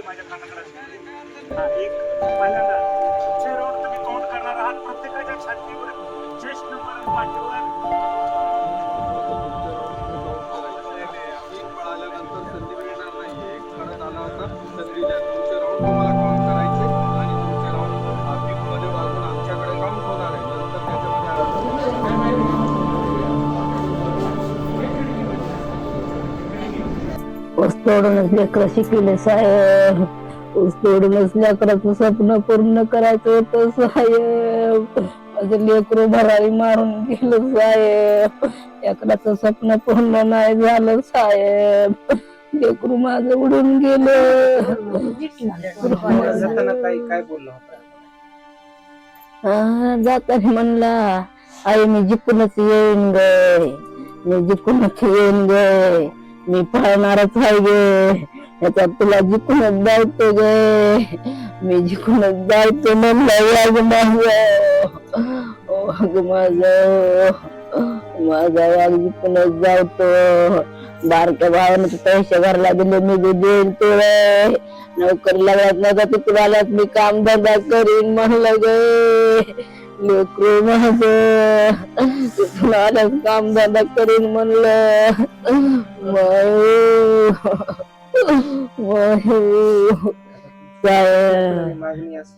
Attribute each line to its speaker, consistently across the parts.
Speaker 1: माझ्या कानाकडे असेल. हा, एक पहिल्यांदा तुमचे राऊंड तुम्ही काउंट करणार आहात. प्रत्येकाच्या छातीवर चेस्ट नंबर पाठीवर
Speaker 2: पळाल्यानंतर संधी मिळणार नाहीये. कडक आला होता संधी द्या. तुमचे राऊंड तुम्हाला काउंट करायचे आणि तुमचे राऊंड मध्ये वाजून आमच्याकडे काउंट होणार आहे. नंतर त्याच्यामध्ये
Speaker 3: ऊस तोडूनच लेकरं शिकले साहेब. ऊस तोडूनच लेकराचं स्वप्न पूर्ण करायचं होतं साहेब. माझं लेकरू भरारी मारून गेलं साहेब. लेकराचं स्वप्न पूर्ण नाही झालं साहेब. लेकरू माझं उडून गेलं.
Speaker 4: जाताना काय बोलला होता?
Speaker 3: जाताना म्हणला आई मी जिंकूनच येईन गे, मी जिंकूनच येईन गे, मी पळणारच आहे गे, याच्यात तुला जिंकूनच जायचं गे, मी जिंकूनच जायचं म्हणलं. वाग माझं माझा वाघ जिंकूनच जायतो. बारक्या भावाने पैसे भरला दिले मी देईल तुला. नोकरी लागल्यात नका तिकडे आल्यात मी काम धंदा करीन म्हणलं गे. लेकरू माझं तिथून आल्यास काम धंदा करीन म्हणलं.
Speaker 4: मागणी असते.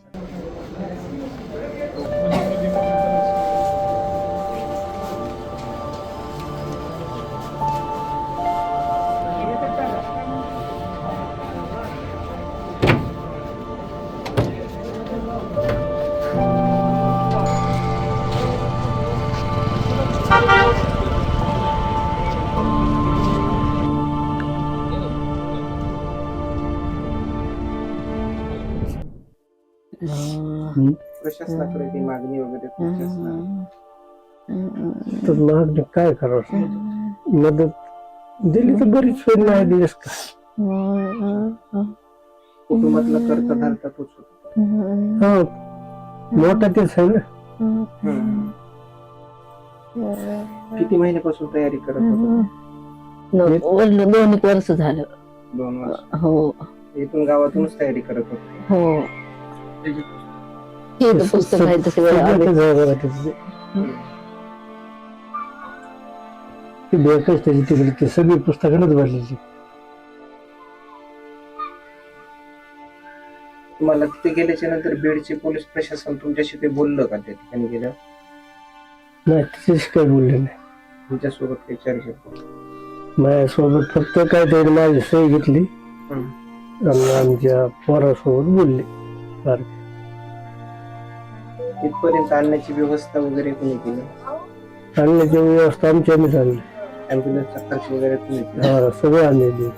Speaker 4: प्रशासनाकडे ती मागणी वगैरे तुमची असणार.
Speaker 5: तर मागणी काय करावं? मदत दिली तर बरीच वेळ नाही दिलीस का?
Speaker 4: कुटुंबातला करता धरता तोच होता.
Speaker 5: हो, मोठा तेच आहे ना.
Speaker 4: किती महिन्यापासून तयारी करत होता?
Speaker 3: 2 वर्ष झालं.
Speaker 4: 2 वर्ष.
Speaker 3: हो
Speaker 4: इथून गावातूनच तयारी करत होता.
Speaker 3: हो. हे तर पुस्तक आहे तसे वेळ आले.
Speaker 5: ती बॅकच त्याची तिकडे ती सगळी पुस्तकानच भरलेली.
Speaker 4: तुम्हाला तिथे गेल्याच्या नंतर बीडचे पोलीस प्रशासन तुमच्याशी ते बोललं का त्या ठिकाणी गेल्यावर?
Speaker 5: नाही, तिच्याशी काही बोलले नाही.
Speaker 4: तुमच्यासोबत काही चर्चा?
Speaker 5: माझ्यासोबत फक्त काय त्यांनी माझी सही घेतली आणि आमच्या पोरासोबत बोलले.
Speaker 4: इथपर्यंत आणण्याची व्यवस्था वगैरे कोणी केली?
Speaker 5: आणण्याची व्यवस्था आमची आम्ही आणली.
Speaker 4: ऍम्ब्युलन्सचा खर्च वगैरे तुम्ही केला?
Speaker 5: सगळं आम्ही दिली.